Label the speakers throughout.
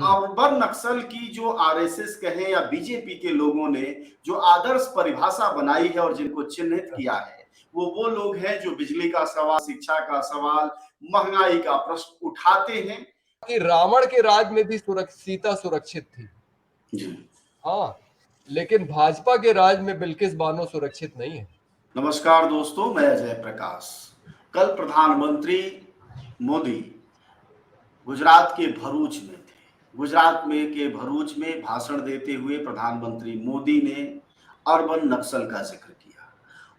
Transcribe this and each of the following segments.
Speaker 1: Urban नक्सल की जो RSS कहे या बीजेपी के लोगों ने जो आदर्श परिभाषा बनाई है और जिनको चिन्हित किया है, वो लोग हैं जो बिजली का सवाल, शिक्षा का सवाल, महंगाई का प्रश्न उठाते हैं।
Speaker 2: कि रावण के राज में भी सीता सुरक्षित थी
Speaker 1: जी।
Speaker 2: हाँ, लेकिन भाजपा के राज में बिल्किस बानो सुरक्षित नहीं है।
Speaker 1: नमस्कार दोस्तों, मैं अजय प्रकाश। कल प्रधानमंत्री मोदी गुजरात के भरूच में थे। गुजरात में के भरूच में भाषण देते हुए प्रधानमंत्री मोदी ने अर्बन नक्सल का जिक्र किया।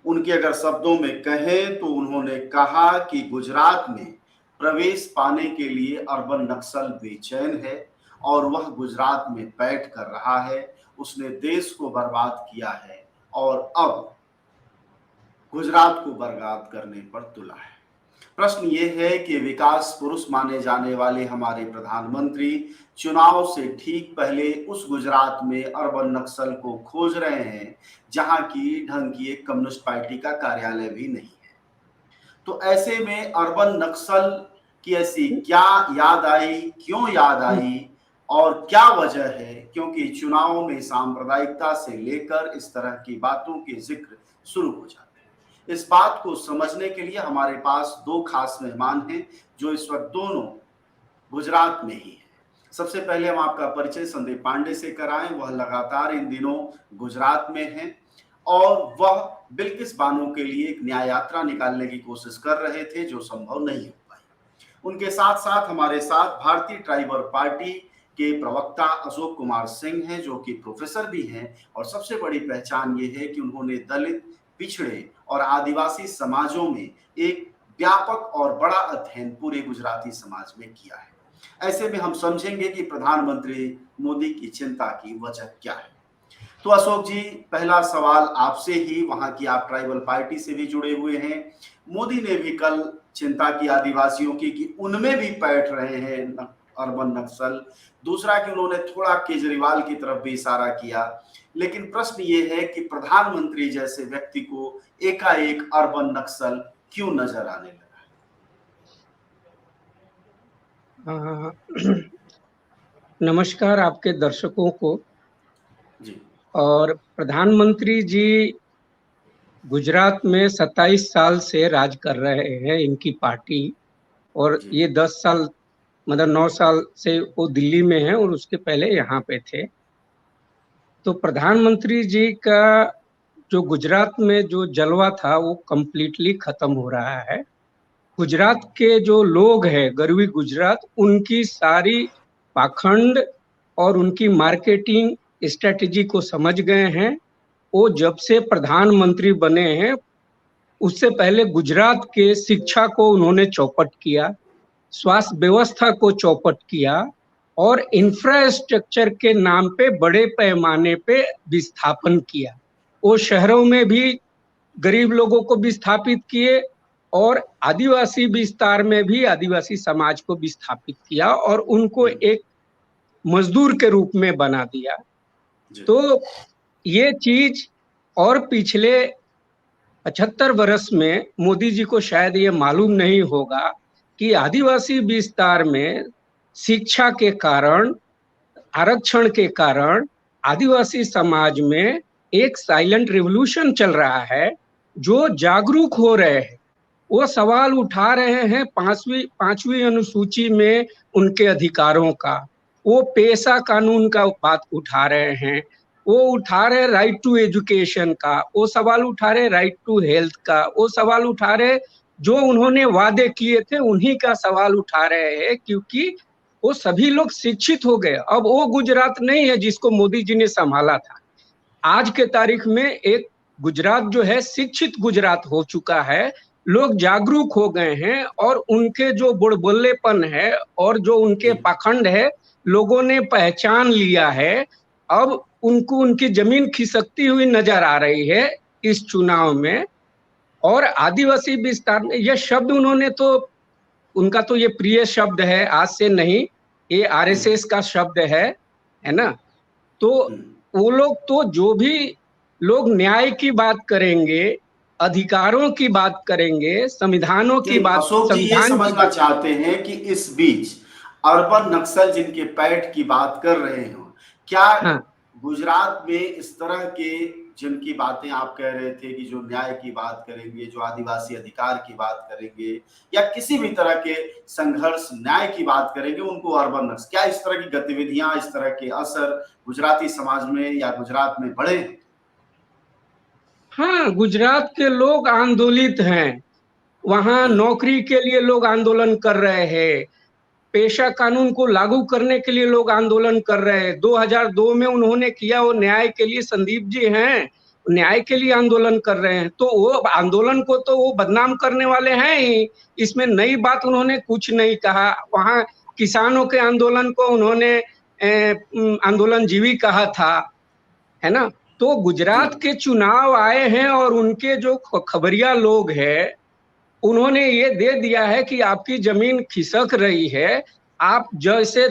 Speaker 1: उनके अगर शब्दों में कहें तो उन्होंने कहा कि गुजरात में प्रवेश पाने के लिए अर्बन नक्सल बेचैन है और वह गुजरात में पैठ कर रहा है। उसने देश को बर्बाद किया है और अब गुजरात को बर्बाद करने पर तुला है। प्रश्न ये है कि विकास पुरुष माने जाने वाले हमारे प्रधानमंत्री चुनाव से ठीक पहले उस गुजरात में अर्बन नक्सल को खोज रहे हैं जहां की ढंग की एक कम्युनिस्ट पार्टी का कार्यालय भी नहीं है। तो ऐसे में अर्बन नक्सल की ऐसी क्या याद आई, क्यों याद आई और क्या वजह है? क्योंकि चुनाव में सांप्रदायिकता से लेकर इस तरह की बातों के जिक्र शुरू हो जाते हैं। इस बात को समझने के लिए हमारे पास दो खास मेहमान हैं जो इस वक्त दोनों गुजरात में ही हैं। सबसे पहले हम आपका परिचय संदीप पांडे से कराएं। वह लगातार इन दिनों गुजरात में हैं और वह बिल्किस बानो के लिए एक न्याय यात्रा निकालने की कोशिश कर रहे थे जो संभव नहीं हो पाई। उनके साथ साथ हमारे साथ भारतीय ट्राइबल पार्टी के प्रवक्ता अशोक कुमार सिंह हैं जो कि प्रोफेसर भी हैं और सबसे बड़ी पहचान ये है कि उन्होंने दलित, पिछड़े और आदिवासी समाजों में एक व्यापक और बड़ा अध्ययन पूरे गुजराती समाज में किया है। ऐसे में हम समझेंगे कि प्रधानमंत्री मोदी की चिंता की वजह क्या है। तो अशोक जी, पहला सवाल आपसे ही, वहां की आप ट्राइबल पार्टी से भी जुड़े हुए हैं। मोदी ने भी कल चिंता की आदिवासियों की कि उनमें भी बैठ रहे हैं अर्बन नक्सल। दूसरा कि उन्होंने थोड़ा केजरीवाल की तरफ भी इशारा किया। लेकिन प्रश्न ये है कि प्रधानमंत्री जैसे व्यक्ति को एकाएक अर्बन नक्सल क्यों नजर आने लगा?
Speaker 3: नमस्कार आपके दर्शकों को
Speaker 1: जी।
Speaker 3: और प्रधानमंत्री जी गुजरात में 27 साल से राज कर रहे हैं इनकी पार्टी और ये 10 साल मतलब 9 साल से वो दिल्ली में हैं और उसके पहले यहाँ पे थे। तो प्रधानमंत्री जी का जो गुजरात में जो जलवा था वो कम्प्लीटली खत्म हो रहा है। गुजरात के जो लोग हैं, गरवी गुजरात, उनकी सारी पाखंड और उनकी मार्केटिंग स्ट्रेटेजी को समझ गए हैं। वो जब से प्रधानमंत्री बने हैं उससे पहले गुजरात के शिक्षा को उन्होंने चौपट किया, स्वास्थ्य व्यवस्था को चौपट किया और इंफ्रास्ट्रक्चर के नाम पे बड़े पैमाने पे विस्थापन किया। वो शहरों में भी गरीब लोगों को विस्थापित किए और आदिवासी विस्तार में भी आदिवासी समाज को विस्थापित किया और उनको एक मजदूर के रूप में बना दिया। तो ये चीज और पिछले 75 वर्ष में मोदी जी को शायद ये मालूम नहीं होगा कि आदिवासी विस्तार में शिक्षा के कारण, आरक्षण के कारण आदिवासी समाज में एक साइलेंट रिवॉल्यूशन चल रहा है। जो जागरूक हो रहे हैं वो सवाल उठा रहे हैं पांचवी अनुसूची में उनके अधिकारों का, वो पेशा कानून का बात उठा रहे हैं, वो उठा रहे राइट टू एजुकेशन का, वो सवाल उठा रहे राइट टू हेल्थ का, वो सवाल उठा रहे जो उन्होंने वादे किए थे उन्हीं का सवाल उठा रहे हैं क्योंकि वो सभी लोग शिक्षित हो गए। अब वो गुजरात नहीं है जिसको मोदी जी ने संभाला था। आज के तारीख में एक गुजरात जो है शिक्षित गुजरात हो चुका है। लोग जागरूक हो गए हैं और उनके जो बुड़बुल्लेपन है और जो उनके पाखंड है लोगों ने पहचान लिया है। अब उनको उनकी जमीन खिसकती हुई नजर आ रही है इस चुनाव में। और आदिवासी विस्तार में यह शब्द उन्होंने तो, उनका तो ये प्रिय शब्द है, आज से नहीं, ये आरएसएस का शब्द है ना। तो वो लोग तो जो भी लोग न्याय की बात करेंगे, अधिकारों की बात करेंगे, संविधानों की बात,
Speaker 1: अशोक जी ये समझना चाहते हैं कि इस बीच अर्बन नक्सल जिनके पैठ की बात कर रहे हो, क्या
Speaker 3: हाँ
Speaker 1: गुजरात में इस तरह के जिनकी बातें आप कह रहे थे कि जो न्याय की बात करेंगे, जो आदिवासी अधिकार की बात करेंगे या किसी भी तरह के संघर्ष न्याय की बात करेंगे, उनको अर्बन नक्सल, क्या इस तरह की गतिविधियां, इस तरह के असर गुजराती समाज में या गुजरात में बढ़े?
Speaker 3: हाँ, गुजरात के लोग आंदोलित हैं। वहां नौकरी के लिए लोग आंदोलन कर रहे हैं, पेशा कानून को लागू करने के लिए लोग आंदोलन कर रहे हैं। 2002 में उन्होंने किया, वो न्याय के लिए, संदीप जी हैं, न्याय के लिए आंदोलन कर रहे हैं। तो वो आंदोलन को तो वो बदनाम करने वाले हैं ही, इसमें नई बात उन्होंने कुछ नहीं कहा। वहां किसानों के आंदोलन को उन्होंने आंदोलन जीवी कहा था, है ना। तो गुजरात के चुनाव आए हैं और उनके जो खबरिया लोग हैं, उन्होंने ये दे दिया है कि आपकी जमीन खिसक रही है। आप जैसे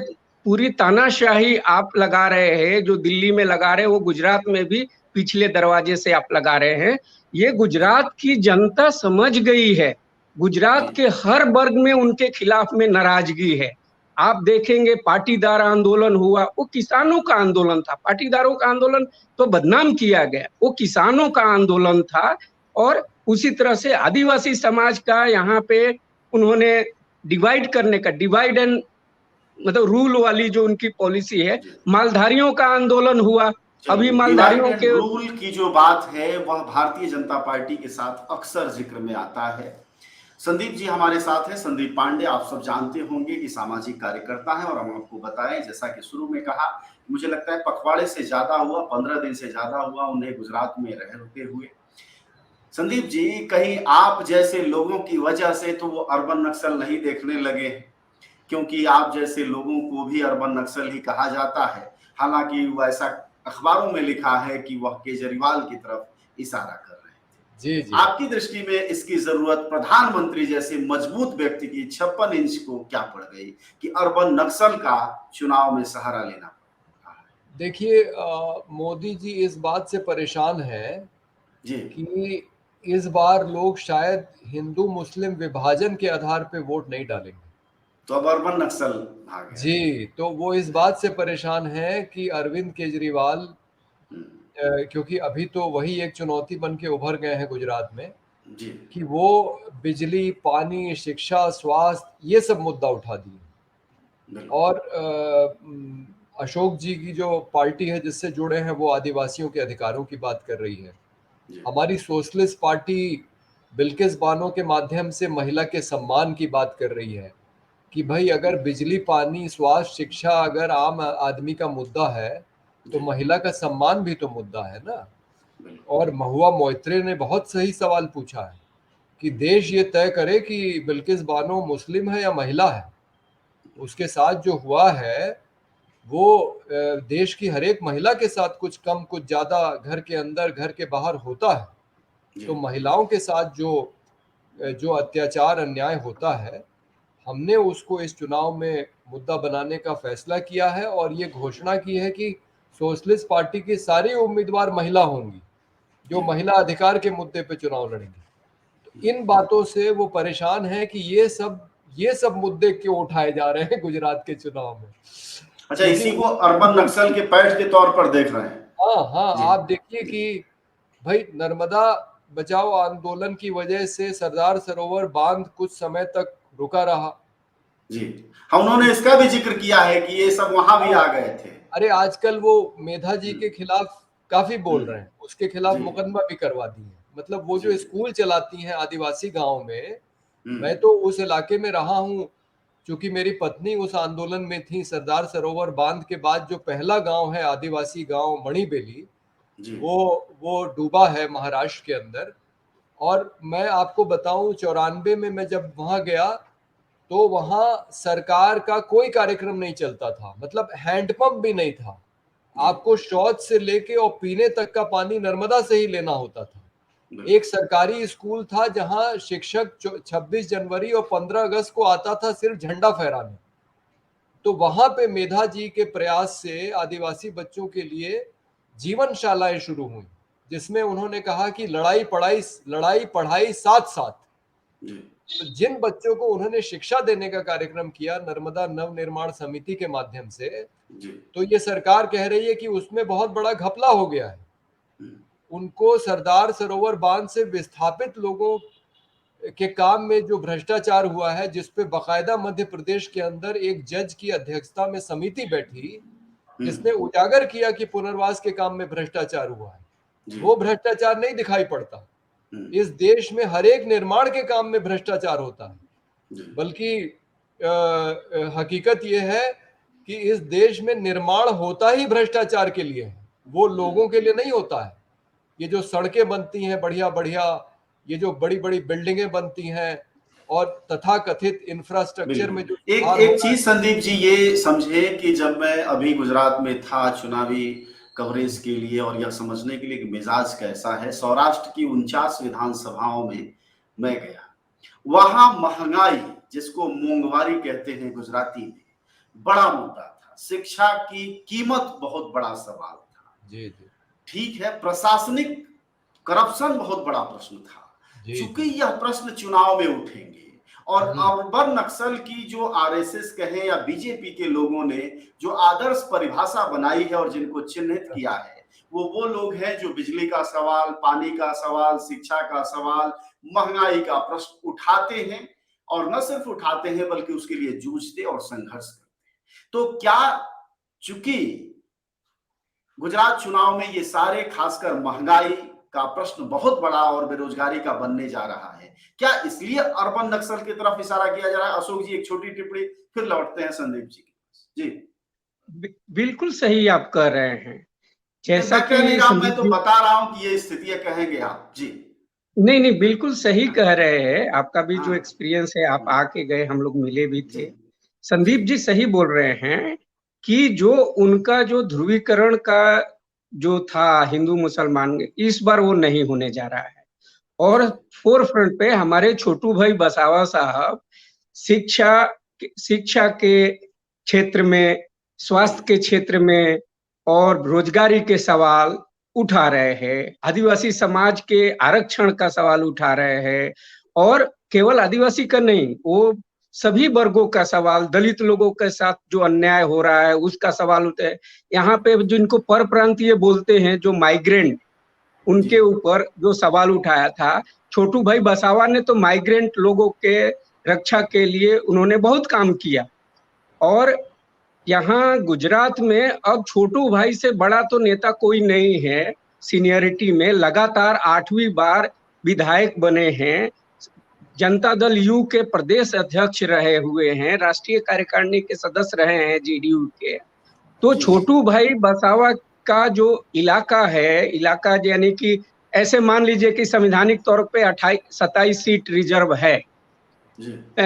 Speaker 3: पूरी तानाशाही आप लगा रहे हैं, जो दिल्ली में लगा रहे हैं, वो गुजरात में भी पिछले दरवाजे से आप लगा रहे हैं। ये गुजरात की जनता समझ गई है। गुजरात के हर वर्ग में उनके खिलाफ में नाराजगी है। आप देखेंगे पाटीदार आंदोलन हुआ, वो किसानों का आंदोलन था। पाटीदारों का आंदोलन तो बदनाम किया गया, वो किसानों का आंदोलन था। और उसी तरह से आदिवासी समाज का यहाँ पे उन्होंने डिवाइड करने का, डिवाइड एंड मतलब रूल वाली जो उनकी पॉलिसी है, मालधारियों का आंदोलन हुआ। अभी
Speaker 1: डिवाइड
Speaker 3: मालधारियों
Speaker 1: एंड
Speaker 3: के,
Speaker 1: रूल की जो बात है वह भारतीय जनता पार्टी के साथ अक्सर जिक्र में आता है। संदीप जी हमारे साथ हैं, संदीप पांडे, आप सब जानते होंगे कि सामाजिक कार्यकर्ता हैं। और हम आपको बताएं, जैसा कि शुरू में कहा, मुझे लगता है पखवाड़े से ज्यादा हुआ, 15 दिन से ज्यादा हुआ उन्हें गुजरात में रहते हुए। संदीप जी, कहीं आप जैसे लोगों की वजह से तो वो अर्बन नक्सल नहीं देखने लगे, क्योंकि आप जैसे लोगों को भी अर्बन नक्सल ही कहा जाता है। हालांकि वो ऐसा अखबारों में लिखा है कि वह केजरीवाल की तरफ इशारा कर रहे थे।
Speaker 2: जी जी।
Speaker 1: आपकी दृष्टि में इसकी जरूरत प्रधानमंत्री जैसे मजबूत व्यक्ति की 56 इंच को क्या पड़ गई कि अर्बन नक्सल का चुनाव में सहारा लेना पड़ा?
Speaker 2: देखिए, मोदी जी इस बात से परेशान है
Speaker 1: जी
Speaker 2: कि इस बार लोग शायद हिंदू मुस्लिम विभाजन के आधार पे वोट नहीं डालेंगे।
Speaker 1: तो अब अर्बन नक्सल आ गया।
Speaker 2: जी, तो वो इस बात से परेशान है कि अरविंद केजरीवाल, क्योंकि अभी तो वही एक चुनौती बन के उभर गए हैं गुजरात में
Speaker 1: जी
Speaker 2: कि वो बिजली, पानी, शिक्षा, स्वास्थ्य ये सब मुद्दा उठा दिए।
Speaker 1: बिल्कुल।
Speaker 2: और अशोक जी की जो पार्टी है जिससे जुड़े हैं, वो आदिवासियों के अधिकारों की बात कर रही है।
Speaker 1: जी
Speaker 2: हमारी सोशलिस्ट पार्टी बिल्किस बानो के माध्यम से महिला के सम्मान की बात कर रही है कि भाई अगर बिजली, पानी, स्वास्थ्य, शिक्षा अगर आम आदमी का मुद्दा है तो
Speaker 1: जी
Speaker 2: महिला का सम्मान भी तो मुद्दा है ना।
Speaker 1: बिल्कुल।
Speaker 2: और महुआ मोइत्रे ने बहुत सही सवाल पूछा है कि देश ये तय करे कि बिल्किस बानो मुस्लिम है या महिला है। उसके साथ जो हुआ है वो देश की हर एक महिला के साथ कुछ कम कुछ ज्यादा, घर के अंदर घर के बाहर होता है।
Speaker 1: जी
Speaker 2: तो महिलाओं के साथ जो जो अत्याचार, अन्याय होता है, हमने उसको इस चुनाव में मुद्दा बनाने का फैसला किया है और ये घोषणा की है कि सोशलिस्ट पार्टी की सारी उम्मीदवार महिला होंगी जो
Speaker 1: जी
Speaker 2: महिला अधिकार के मुद्दे पे चुनाव लड़ेंगी। तो इन बातों से वो परेशान है कि ये सब मुद्दे क्यों उठाए जा रहे हैं गुजरात के चुनाव में।
Speaker 1: अच्छा,
Speaker 2: क्योंकि
Speaker 1: इसी को अर्बन नक्सल के पैठ के तौर पर देख रहे हैं।
Speaker 2: हाँ हाँ,
Speaker 1: जी
Speaker 2: आप देखिए कि भाई नर्मदा बचाओ आंदोलन की वजह से सरदार सरोवर बांध कुछ समय तक रुका रहा।
Speaker 1: जी हाँ, उन्होंने इसका भी जिक्र किया है कि ये सब वहां भी
Speaker 2: हाँ,
Speaker 1: आ गए थे।
Speaker 2: अरे आजकल वो मेधा जी के खिलाफ काफी बोल
Speaker 1: हम्म,
Speaker 2: रहे हैं, उसके खिलाफ
Speaker 1: जी
Speaker 2: मुकदमा भी करवा दी है। मतलब वो
Speaker 1: जी
Speaker 2: जो स्कूल चलाती हैं आदिवासी गांव में,
Speaker 1: हम्म,
Speaker 2: मैं तो उस इलाके में रहा हूँ, क्योंकि मेरी पत्नी उस आंदोलन में थी। सरदार सरोवर बांध के बाद जो पहला गांव है आदिवासी गांव मणिबेली,
Speaker 1: जी
Speaker 2: वो डूबा है महाराष्ट्र के अंदर। और मैं आपको बताऊं, 94 में मैं जब वहां गया तो वहां सरकार का कोई कार्यक्रम नहीं चलता था, मतलब हैंडपंप भी नहीं था।
Speaker 1: जी
Speaker 2: आपको शौच से लेके और पीने तक का पानी नर्मदा से ही लेना होता था।
Speaker 1: बिल्कुल।
Speaker 2: एक सरकारी स्कूल था जहां शिक्षक 26 जनवरी और 15 अगस्त को आता था सिर्फ झंडा फहराने। तो वहां पे मेधा जी के प्रयास से आदिवासी बच्चों के लिए जीवनशालाएं शुरू हुई, जिसमें उन्होंने कहा कि लड़ाई पढ़ाई साथ साथ।
Speaker 1: जी
Speaker 2: तो जिन बच्चों को उन्होंने शिक्षा देने का कार्यक्रम किया नर्मदा नव निर्माण समिति के माध्यम से,
Speaker 1: जी।
Speaker 2: तो ये सरकार कह रही है कि उसमें बहुत बड़ा घपला हो गया है।
Speaker 1: हम्म,
Speaker 2: उनको सरदार सरोवर बांध से विस्थापित लोगों के काम में जो भ्रष्टाचार हुआ है, जिसपे बाकायदा मध्य प्रदेश के अंदर एक जज की अध्यक्षता में समिति बैठी जिसने उजागर किया कि पुनर्वास के काम में भ्रष्टाचार हुआ है,
Speaker 1: जी।
Speaker 2: वो भ्रष्टाचार नहीं दिखाई पड़ता। इस देश में हर एक निर्माण के काम में भ्रष्टाचार होता है,
Speaker 1: जी।
Speaker 2: बल्कि हकीकत यह है कि इस देश में निर्माण होता ही भ्रष्टाचार के लिए है, वो लोगों के लिए नहीं होता है। ये जो सड़कें बनती हैं बढ़िया बढ़िया, ये जो बड़ी बड़ी बिल्डिंगें बनती हैं और तथाकथित इंफ्रास्ट्रक्चर में जो
Speaker 1: एक
Speaker 2: सुधार
Speaker 1: एक
Speaker 2: हो रहा
Speaker 1: चीज संदीप जी ये समझे कि जब मैं अभी गुजरात में था चुनावी कवरेज के लिए और यह समझने के लिए कि मिजाज कैसा है, सौराष्ट्र की 49 विधानसभाओं में मैं गया। वहां महंगाई, जिसको मोंगवारी कहते हैं गुजराती में, बड़ा मुद्दा था। शिक्षा की कीमत बहुत बड़ा सवाल था।
Speaker 2: जी जी
Speaker 1: ठीक है, प्रशासनिक करप्शन बहुत बड़ा प्रश्न था।
Speaker 2: जी
Speaker 1: चूंकि यह प्रश्न चुनाव में उठेंगे और
Speaker 2: हम्म,
Speaker 1: अर्बन नक्सल की जो आरएसएस कहें या बीजेपी के लोगों ने जो आदर्श परिभाषा बनाई है और जिनको चिन्हित किया है, वो लोग हैं जो बिजली का सवाल, पानी का सवाल, शिक्षा का सवाल, महंगाई का प्रश्न उठाते हैं और न सिर्फ उठाते हैं बल्कि उसके लिए जूझते और संघर्ष करते हैं। तो क्या चूंकि गुजरात चुनाव में ये सारे, खासकर महंगाई का प्रश्न बहुत बड़ा और बेरोजगारी का बनने जा रहा है, क्या इसलिए अर्बन नक्सल की तरफ इशारा किया जा रहा है? अशोक जी एक छोटी टिप्पणी, फिर लौटते हैं संदीप जी के पास। जी।
Speaker 3: बिल्कुल सही आप कह रहे हैं। जैसा
Speaker 1: मैं कह नहीं
Speaker 3: कि
Speaker 1: रहा हूं, मैं
Speaker 3: संदीप
Speaker 1: तो
Speaker 3: जी,
Speaker 1: बता रहा हूं कि ये स्थितियां कहेंगे आप। जी।
Speaker 3: नहीं नहीं, बिल्कुल सही कह रहे हैं। आपका भी जो
Speaker 1: हाँ।
Speaker 3: एक्सपीरियंस है, आप आके गए, हम लोग मिले भी
Speaker 1: जी
Speaker 3: थे।
Speaker 1: जी
Speaker 3: संदीप जी सही बोल रहे हैं कि जो उनका जो ध्रुवीकरण का जो था हिंदू मुसलमान, इस बार वो नहीं होने जा रहा है। और फोर फ्रंट पे हमारे छोटू भाई बसावा साहब शिक्षा शिक्षा के क्षेत्र में, स्वास्थ्य के क्षेत्र में और रोजगारी के सवाल उठा रहे हैं। आदिवासी समाज के आरक्षण का सवाल उठा रहे हैं। और केवल आदिवासी का नहीं, वो सभी वर्गों का सवाल, दलित लोगों के साथ जो अन्याय हो रहा है उसका सवाल उठे। यहाँ पे जिनको पर प्रांतीय बोलते हैं, जो माइग्रेंट, उनके ऊपर जो सवाल उठाया था, छोटू भाई बसावा ने तो माइग्रेंट लोगों के रक्षा के लिए उन्होंने बहुत काम किया। और यहाँ गुजरात में अब छोटू भाई से बड़ा तो नेता कोई नहीं है सीनियरिटी में। लगातार 8वीं बार विधायक बने हैं, जनता दल यू के प्रदेश अध्यक्ष रहे हुए हैं, राष्ट्रीय कार्यकारिणी के सदस्य रहे हैं जेडीयू के। तो छोटू भाई बसावा का जो इलाका है, इलाका यानी कि ऐसे मान लीजिए कि संवैधानिक तौर पे 27 सीट रिजर्व है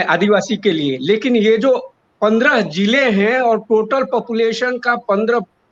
Speaker 3: आदिवासी के लिए, लेकिन ये जो 15 जिले हैं और टोटल पॉपुलेशन का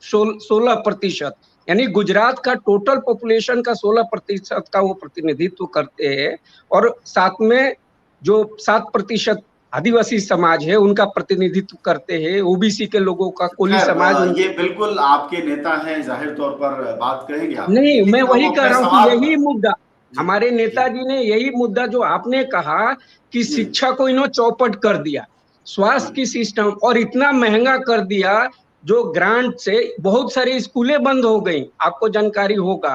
Speaker 3: 16% यानी गुजरात का टोटल पॉपुलेशन का 16% का वो प्रतिनिधित्व करते हैं। और साथ में जो 7% आदिवासी समाज है उनका प्रतिनिधित्व करते हैं, ओबीसी के लोगों का, कोली समाज।
Speaker 1: ये बिल्कुल आपके नेता हैं, जाहिर तौर पर बात कहेंगे आप,
Speaker 3: नहीं, मैं
Speaker 1: लेकिन
Speaker 3: वही
Speaker 1: हम
Speaker 3: कह
Speaker 1: अपने
Speaker 3: रहा हूँ कि
Speaker 1: सवाल
Speaker 3: यही
Speaker 1: पर।
Speaker 3: मुद्दा
Speaker 1: जी
Speaker 3: हमारे
Speaker 1: जी
Speaker 3: नेताजी ने, यही मुद्दा जो आपने कहा कि
Speaker 1: जी
Speaker 3: शिक्षा को इन्होंने चौपट कर दिया, स्वास्थ्य की सिस्टम और इतना महंगा कर दिया, जो ग्रांट से बहुत सारी स्कूलें बंद हो गई। आपको जानकारी होगा,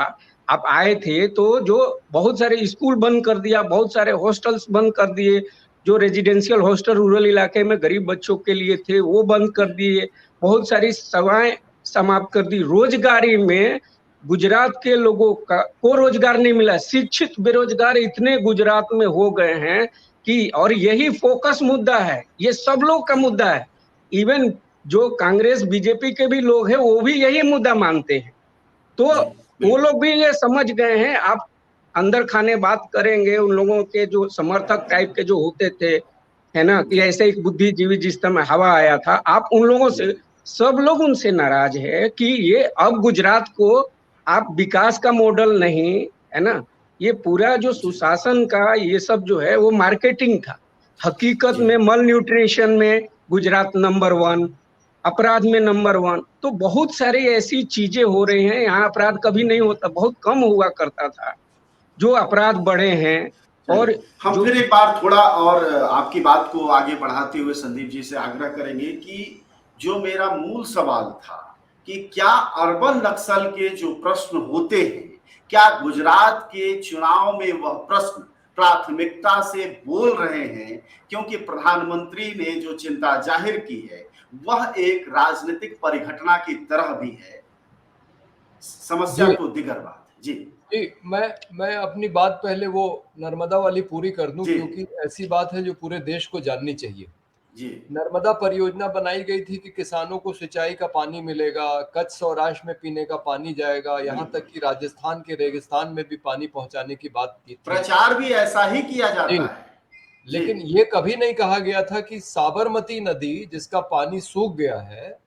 Speaker 3: आप आए थे तो जो बहुत सारे स्कूल बंद कर दिया, बहुत सारे हॉस्टल्स बंद कर दिए, जो रेजिडेंशियल हॉस्टल रूरल इलाके में गरीब बच्चों के लिए थे वो बंद कर दिए, बहुत सारी सेवाएं समाप्त कर दी। रोजगारी में गुजरात के लोगों को रोजगार नहीं मिला। शिक्षित बेरोजगार इतने गुजरात में हो गए हैं कि, और यही फोकस मुद्दा है, ये सब लोग का मुद्दा है। इवन जो कांग्रेस बीजेपी के भी लोग हैं वो भी यही मुद्दा मानते हैं। तो वो लोग भी ये समझ गए हैं। आप अंदर खाने बात करेंगे उन लोगों के जो समर्थक टाइप के जो होते थे, है ना, कि ऐसे एक बुद्धिजीवी जिस समय हवा आया था, आप उन लोगों से, सब लोग उनसे नाराज है कि ये अब गुजरात को आप विकास का मॉडल नहीं, है ना, ये पूरा जो सुशासन का ये सब जो है वो मार्केटिंग था। हकीकत में मल न्यूट्रिशन में गुजरात नंबर 1, अपराध में नंबर 1। तो बहुत सारी ऐसी चीजें हो रही हैं। यहाँ अपराध कभी नहीं होता, बहुत कम हुआ करता था, जो अपराध बढ़े हैं। और
Speaker 1: हम
Speaker 3: जो
Speaker 1: फिर एक बार थोड़ा और आपकी बात को आगे बढ़ाते हुए संदीप जी से आग्रह करेंगे कि जो मेरा मूल सवाल था कि क्या अर्बन नक्सल के जो प्रश्न होते हैं, क्या गुजरात के चुनाव में वह प्रश्न प्राथमिकता से बोल रहे हैं? क्योंकि प्रधानमंत्री ने जो चिंता जाहिर की है वह एक राजनीतिक परिघटना की तरह भी है। समस्या
Speaker 2: जी
Speaker 1: तो दिगर बात है। जी
Speaker 2: जी, मैं अपनी बात पहले वो नर्मदा वाली पूरी कर दूं,
Speaker 1: जी
Speaker 2: क्योंकि ऐसी बात है जो पूरे देश को जाननी चाहिए।
Speaker 1: जी
Speaker 2: नर्मदा परियोजना बनाई गई थी कि किसानों को सिंचाई का पानी मिलेगा, कच्छ सौराष्ट्र में पीने का पानी जाएगा, यहाँ
Speaker 1: बिल्कुल।
Speaker 2: तक कि राजस्थान के रेगिस्तान में भी पानी पहुंचाने की बात की थी।
Speaker 1: प्रचार भी ऐसा ही किया
Speaker 2: जी,
Speaker 1: जाता है। जी
Speaker 2: लेकिन ये कभी नहीं कहा गया था कि साबरमती नदी जिसका पानी सूख गया है,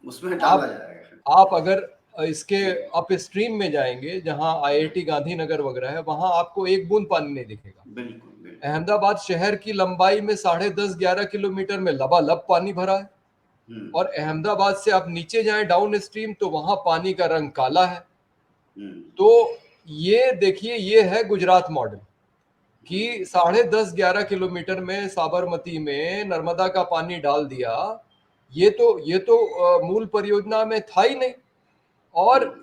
Speaker 1: उसमें
Speaker 2: आप
Speaker 1: डाला जाएगा।
Speaker 2: आप अगर इसके
Speaker 1: जी
Speaker 2: अप स्ट्रीम में जाएंगे जहां आईआईटी गांधीनगर वगैरह है, वहां आपको एक बूंद पानी नहीं दिखेगा।
Speaker 1: बिल्कुल बिल्कुल।
Speaker 2: अहमदाबाद शहर की लंबाई में 10.5-11 किलोमीटर में लबालब पानी भरा है,
Speaker 1: हम्म
Speaker 2: और अहमदाबाद से आप नीचे जाएं डाउन स्ट्रीम तो वहां पानी का रंग काला है।
Speaker 1: हम्म
Speaker 2: तो ये देखिए, ये है गुजरात मॉडल कि 10.5-11 किलोमीटर में साबरमती में नर्मदा का पानी डाल दिया। ये तो मूल परियोजना में था ही नहीं। और
Speaker 1: हम्म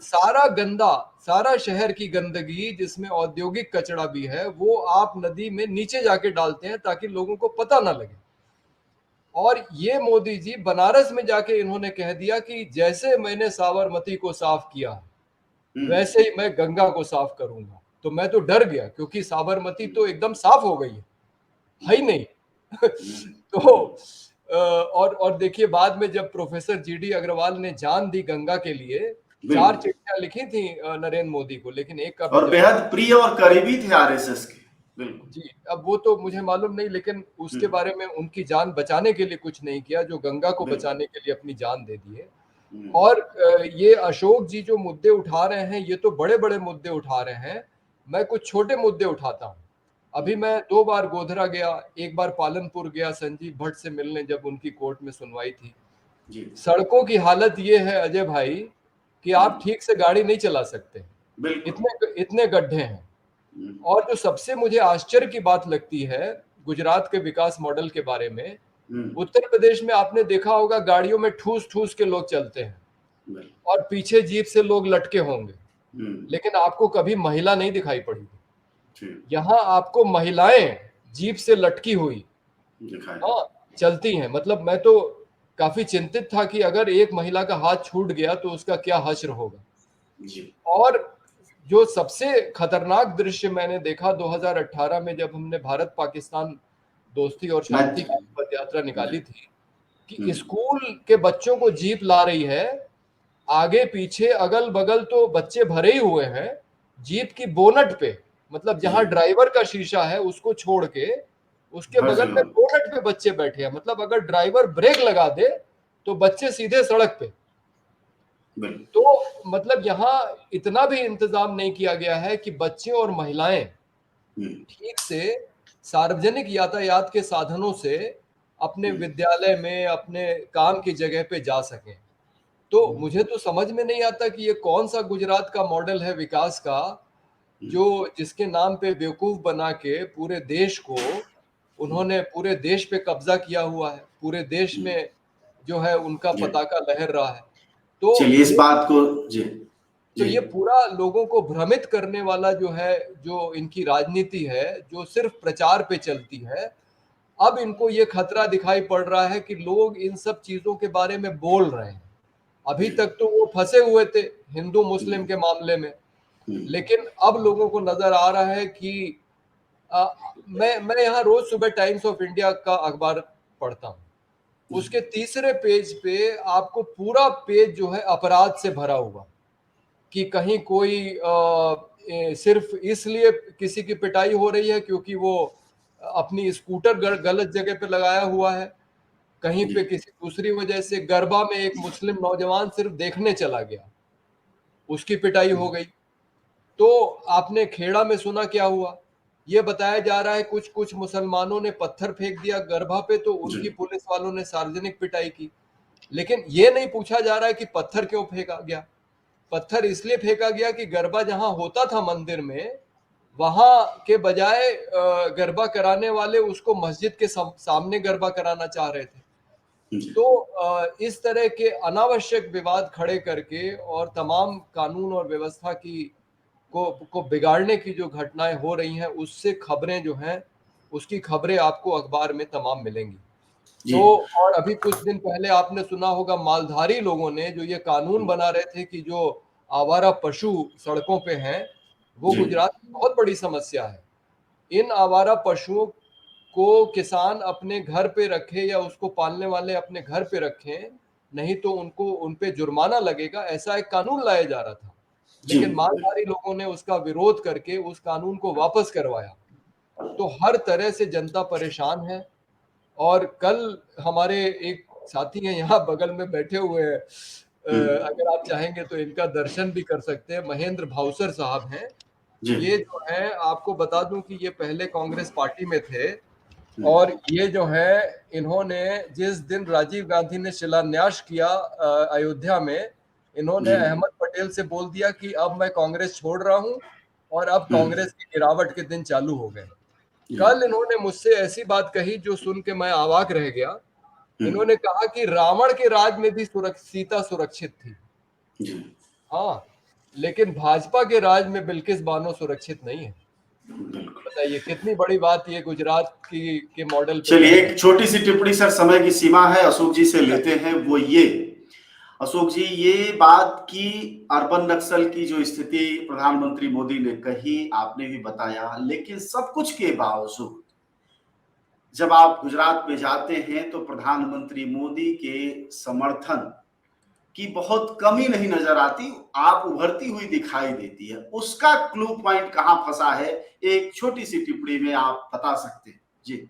Speaker 2: सारा शहर की गंदगी जिसमें औद्योगिक कचरा भी है वो आप नदी में नीचे जाके डालते हैं ताकि लोगों को पता ना लगे। और ये मोदी जी बनारस में जाके इन्होंने कह दिया कि जैसे मैंने साबरमती को साफ किया वैसे ही मैं गंगा को साफ करूंगा। तो मैं तो डर गया, क्योंकि साबरमती तो एकदम साफ हो गई है ही नहीं। तो और देखिए, बाद में जब प्रोफेसर जीडी अग्रवाल ने जान दी गंगा के लिए, 4
Speaker 1: बिल्कुल।
Speaker 2: चिट्ठियां लिखी थी नरेंद्र मोदी को, लेकिन एक का भी
Speaker 1: और
Speaker 2: जवाब।
Speaker 1: बेहद प्रिय और करीबी थे आरएसएस के। बिल्कुल।
Speaker 2: जी, अब वो तो मुझे मालूम नहीं, लेकिन उसके
Speaker 1: हम्म
Speaker 2: बारे में उनकी जान बचाने के लिए कुछ नहीं किया जो गंगा को
Speaker 1: बिल्कुल।
Speaker 2: बचाने के लिए अपनी जान दे दी है।
Speaker 1: हम्म
Speaker 2: और ये अशोक जी जो मुद्दे उठा रहे हैं, ये तो बड़े बड़े मुद्दे उठा रहे हैं। मैं कुछ छोटे मुद्दे उठाता हूँ। अभी मैं 2 बार गोधरा गया, एक बार पालनपुर गया संजीव भट्ट से मिलने, जब उनकी कोर्ट में सुनवाई थी।
Speaker 1: जी
Speaker 2: सड़कों की हालत ये है अजय भाई कि आप ठीक से गाड़ी नहीं चला सकते,
Speaker 1: बिल्कुल।
Speaker 2: इतने इतने गड्ढे हैं।
Speaker 1: हम्म
Speaker 2: और जो सबसे मुझे आश्चर्य की बात लगती है गुजरात के विकास मॉडल के बारे में,
Speaker 1: हम्म,
Speaker 2: उत्तर प्रदेश में आपने देखा होगा गाड़ियों में ठूस ठूस के लोग चलते हैं
Speaker 1: बिल्कुल।
Speaker 2: और पीछे जीप से लोग लटके होंगे,
Speaker 1: हम्म
Speaker 2: लेकिन आपको कभी महिला नहीं दिखाई पड़ेगी।
Speaker 1: ठीक
Speaker 2: यहाँ आपको महिलाएं जीप से लटकी हुई
Speaker 1: दिखाई।
Speaker 2: हाँ चलती हैं। मतलब मैं तो काफी चिंतित था कि अगर एक महिला का हाथ छूट गया तो उसका क्या हश्र होगा।
Speaker 1: जी
Speaker 2: और जो सबसे खतरनाक दृश्य मैंने देखा 2018 में, जब हमने भारत पाकिस्तान दोस्ती और शांति
Speaker 1: मैं
Speaker 2: की पद यात्रा निकाली
Speaker 1: जी
Speaker 2: थी, कि स्कूल के बच्चों को जीप ला रही है, आगे पीछे अगल बगल तो बच्चे भरे ही हुए हैं, जीप की बोनट पे, मतलब जहां
Speaker 1: जी
Speaker 2: ड्राइवर का शीशा है उसको छोड़ के उसके
Speaker 1: भर
Speaker 2: बगल में
Speaker 1: जरूर।
Speaker 2: बोनट पे बच्चे बैठे हैं। मतलब अगर ड्राइवर ब्रेक लगा दे तो बच्चे सीधे सड़क पे।
Speaker 1: बिल्कुल।
Speaker 2: तो मतलब यहाँ इतना भी इंतजाम नहीं किया गया है कि बच्चे और महिलाएं
Speaker 1: हम्म
Speaker 2: ठीक से सार्वजनिक यातायात के साधनों से अपने विद्यालय में, अपने काम की जगह पे जा सकें। तो मुझे तो समझ में नहीं आता कि ये कौन सा गुजरात का मॉडल है विकास का, जो जिसके नाम पे बेवकूफ बना के पूरे देश को, उन्होंने पूरे देश पे कब्जा किया हुआ है, पूरे देश में जो है उनका
Speaker 1: जी
Speaker 2: पताका लहर रहा है। तो
Speaker 1: चलिए इस
Speaker 2: ये
Speaker 1: बात को। जी
Speaker 2: तो
Speaker 1: जी
Speaker 2: ये पूरा लोगों को भ्रमित करने वाला जो है, जो इनकी राजनीति है, जो सिर्फ प्रचार पे चलती है, अब इनको ये खतरा दिखाई पड़ रहा है कि लोग इन सब चीजों के बारे में बोल रहे हैं। अभी
Speaker 1: जी
Speaker 2: तक तो वो फंसे हुए थे हिंदू मुस्लिम
Speaker 1: हम्म
Speaker 2: के मामले में,
Speaker 1: हम्म
Speaker 2: लेकिन अब लोगों को नजर आ रहा है कि अ, मैं यहाँ रोज सुबह टाइम्स ऑफ इंडिया का अखबार पढ़ता हूँ। उसके तीसरे पेज पे आपको पूरा पेज जो है अपराध से भरा हुआ, कि कहीं कोई सिर्फ इसलिए किसी की पिटाई हो रही है क्योंकि वो अपनी स्कूटर गलत जगह पे लगाया हुआ है, कहीं
Speaker 1: जी
Speaker 2: पे किसी दूसरी वजह से। गरबा में एक मुस्लिम नौजवान सिर्फ देखने चला गया, उसकी पिटाई हो गई। तो आपने खेड़ा में सुना क्या हुआ, ये बताया जा रहा है कुछ कुछ मुसलमानों ने पत्थर फेंक दिया गरबा पे, तो
Speaker 1: जी
Speaker 2: उनकी पुलिस वालों ने सार्वजनिक पिटाई की। लेकिन ये नहीं पूछा जा रहा है कि पत्थर क्यों फेंका गया। पत्थर इसलिए फेंका गया कि गरबा जहां होता था मंदिर में, वहां के बजाय गरबा कराने वाले उसको मस्जिद के सामने गरबा कराना चाह रहे थे।
Speaker 1: जी
Speaker 2: तो इस तरह के अनावश्यक विवाद खड़े करके और तमाम कानून और व्यवस्था को बिगाड़ने की जो घटनाएं हो रही हैं, उससे खबरें जो हैं, उसकी खबरें आपको अखबार में तमाम मिलेंगी।
Speaker 1: जी
Speaker 2: तो और अभी कुछ दिन पहले आपने सुना होगा, मालधारी लोगों ने जो ये कानून बना रहे थे कि जो आवारा पशु सड़कों पे हैं, वो
Speaker 1: जी
Speaker 2: गुजरात की बहुत बड़ी समस्या है। इन आवारा पशुओं को किसान अपने घर पे रखे या उसको पालने वाले अपने घर पे रखें, नहीं तो उनको उन पे जुर्माना लगेगा, ऐसा एक कानून लाया जा रहा था।
Speaker 1: जी
Speaker 2: लेकिन मालधारी लोगों ने उसका विरोध करके उस कानून को वापस करवाया। तो हर तरह से जनता परेशान है। और कल हमारे एक साथी हैं यहाँ बगल में बैठे हुए हैं, अगर आप चाहेंगे तो इनका दर्शन भी कर सकते हैं। महेंद्र भावसर साहब हैं।
Speaker 1: जी
Speaker 2: ये जो है, आपको बता दूं कि ये पहले कांग्रेस पार्टी में थे,
Speaker 1: हम्म,
Speaker 2: और ये जो है, इन्होंने जिस दिन राजीव गांधी ने शिलान्यास किया अयोध्या में, इन्होंने
Speaker 1: जी
Speaker 2: अहमद पटेल से बोल दिया कि अब मैं कांग्रेस छोड़ रहा हूं, और अब
Speaker 1: हम्म,
Speaker 2: कांग्रेस की गिरावट के दिन चालू हो गए।
Speaker 1: जी
Speaker 2: कल इन्होंने मुझसे ऐसी बात कही जो सुन के मैं अवाक रह गया।
Speaker 1: हम्म,
Speaker 2: इन्होंने कहा कि रावण के राज में भी सीता सुरक्षित थी।
Speaker 1: जी
Speaker 2: हाँ, लेकिन भाजपा के राज में बिल्किस बानो सुरक्षित नहीं है।
Speaker 1: बिल्कुल।
Speaker 2: बताइए कितनी बड़ी बात ये गुजरात की के मॉडल पे
Speaker 1: चलिए,
Speaker 2: कहना।
Speaker 1: एक छोटी सी टिप्पणी सर, समय की सीमा है, अशोक जी से लेते हैं। वो ये, अशोक जी, ये बात की अर्बन नक्सल की जो स्थिति प्रधानमंत्री मोदी ने कही, आपने भी बताया, लेकिन सब कुछ के बावजूद जब आप गुजरात में जाते हैं तो प्रधानमंत्री मोदी के समर्थन की बहुत कमी नहीं नजर आती, आप उभरती हुई दिखाई देती है। उसका क्लू पॉइंट कहां फंसा है, एक छोटी सी टिप्पणी में आप बता सकते हैं जी।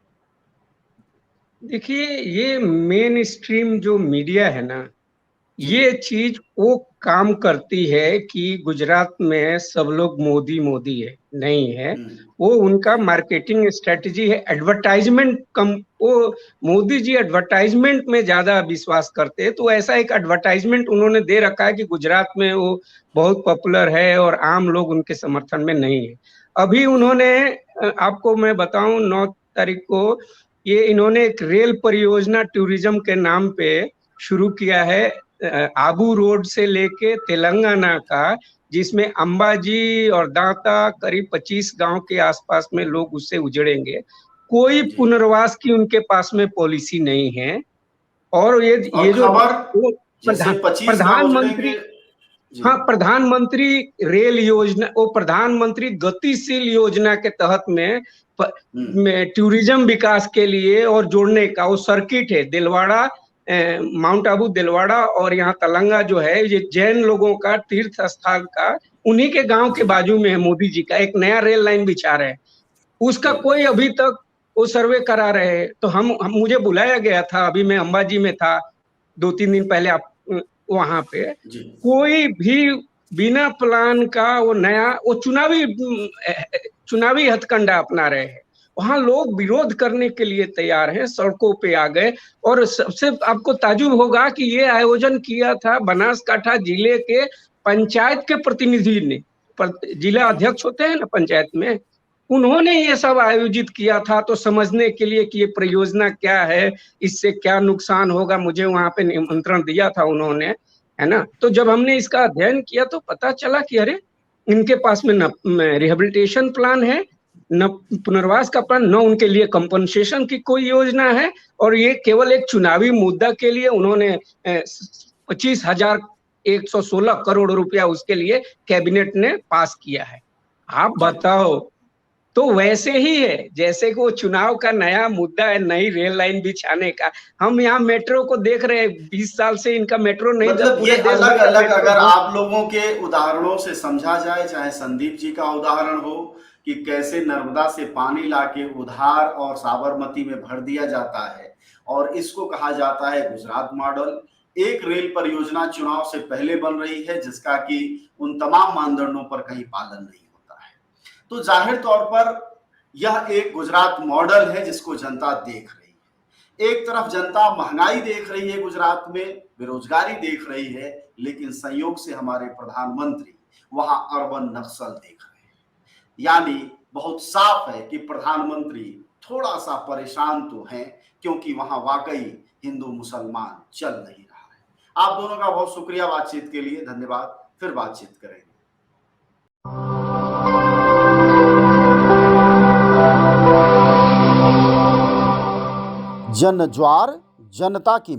Speaker 3: देखिए, ये मेन स्ट्रीम जो मीडिया है ना,
Speaker 1: जी
Speaker 3: ये चीज वो काम करती है कि गुजरात में सब लोग मोदी मोदी है, नहीं है।
Speaker 1: हम्म,
Speaker 3: वो उनका मार्केटिंग स्ट्रेटजी है, एडवर्टाइजमेंट कम। वो मोदी जी एडवर्टाइजमेंट में ज्यादा विश्वास करते हैं, तो ऐसा एक एडवर्टाइजमेंट उन्होंने दे रखा है कि गुजरात में वो बहुत पॉपुलर है और आम लोग उनके समर्थन में नहीं है। अभी उन्होंने, आपको मैं बताऊं, 9 तारीख को ये इन्होंने एक रेल परियोजना टूरिज्म के नाम पे शुरू किया है, आबू रोड से लेके तेलंगाना का, जिसमें अंबाजी और दांता करीब 25 गांव के आसपास में लोग उससे उजड़ेंगे। कोई
Speaker 1: जी
Speaker 3: पुनर्वास की उनके पास में पॉलिसी नहीं है। और
Speaker 1: और
Speaker 3: ये जो
Speaker 1: खबर,
Speaker 3: वो
Speaker 1: जैसे 25 गांव
Speaker 3: प्रधानमंत्री,
Speaker 1: उजड़ेंगे। जी
Speaker 3: हाँ, प्रधानमंत्री रेल योजना, वो प्रधानमंत्री गतिशील योजना के तहत
Speaker 1: हम्म,
Speaker 3: में टूरिज्म विकास के लिए और जोड़ने का वो सर्किट है। दिलवाड़ा, माउंट आबू दिलवाड़ा और यहाँ तलंगा जो है, ये जैन लोगों का तीर्थ स्थल का, उन्हीं के गांव के
Speaker 1: जी
Speaker 3: बाजू में है। मोदी जी का एक नया रेल लाइन बिछा रहे हैं, उसका
Speaker 1: जी
Speaker 3: कोई अभी तक वो सर्वे करा रहे हैं। तो हम मुझे बुलाया गया था, अभी मैं अंबाजी में था 2-3 दिन पहले, आप वहां पे
Speaker 1: जी
Speaker 3: कोई भी बिना प्लान का वो नया वो चुनावी हथकंडा अपना रहे हैं। वहां लोग विरोध करने के लिए तैयार हैं, सड़कों पे आ गए। और सबसे आपको ताजुब होगा कि ये आयोजन किया था बनासकांठा जिले के पंचायत के प्रतिनिधि ने, जिला
Speaker 1: जी
Speaker 3: अध्यक्ष होते हैं ना पंचायत में, उन्होंने ये सब आयोजित किया था। तो समझने के लिए कि ये परियोजना क्या है, इससे क्या नुकसान होगा, मुझे वहां पे निमंत्रण दिया था उन्होंने, है ना। तो जब हमने इसका अध्ययन किया तो पता चला कि अरे, इनके पास में न रिहेबिलिटेशन प्लान है, न पुनर्वास का प्लान, न उनके लिए कंपनसेशन की कोई योजना है। और ये केवल एक चुनावी मुद्दा के लिए उन्होंने 25,116 करोड़ रुपया उसके लिए कैबिनेट ने पास किया है। आप
Speaker 1: जी
Speaker 3: बताओ, तो वैसे ही है जैसे कि वो चुनाव का नया मुद्दा है, नई रेल लाइन बिछाने का। हम यहाँ मेट्रो को देख रहे हैं, 20 साल से इनका मेट्रो नहीं था,
Speaker 1: मतलब ये
Speaker 3: पूरे देश भर
Speaker 1: अलग
Speaker 3: का
Speaker 1: अलग
Speaker 3: मेट्रो
Speaker 1: अगर
Speaker 3: बंद।
Speaker 1: आप लोगों के उदाहरणों से समझा जाए, चाहे संदीप जी का उदाहरण हो कि कैसे नर्मदा से पानी लाके उधार और साबरमती में भर दिया जाता है, और इसको कहा जाता है गुजरात मॉडल। एक रेल परियोजना चुनाव से पहले बन रही है जिसका कि उन तमाम मानदंडों पर कहीं पालन नहीं होता है। तो जाहिर तौर पर यह एक गुजरात मॉडल है जिसको जनता देख रही है। एक तरफ जनता महंगाई देख रही है, गुजरात में बेरोजगारी देख रही है, लेकिन संयोग से हमारे प्रधानमंत्री वहां अर्बन नक्सल देख रहे हैं। यानी बहुत साफ है कि प्रधानमंत्री थोड़ा सा परेशान तो हैं, क्योंकि वहां वाकई हिंदू मुसलमान चल नहीं रहा है। आप दोनों का बहुत शुक्रिया बातचीत के लिए, धन्यवाद। फिर बातचीत करेंगे।
Speaker 4: जन ज्वार जनता की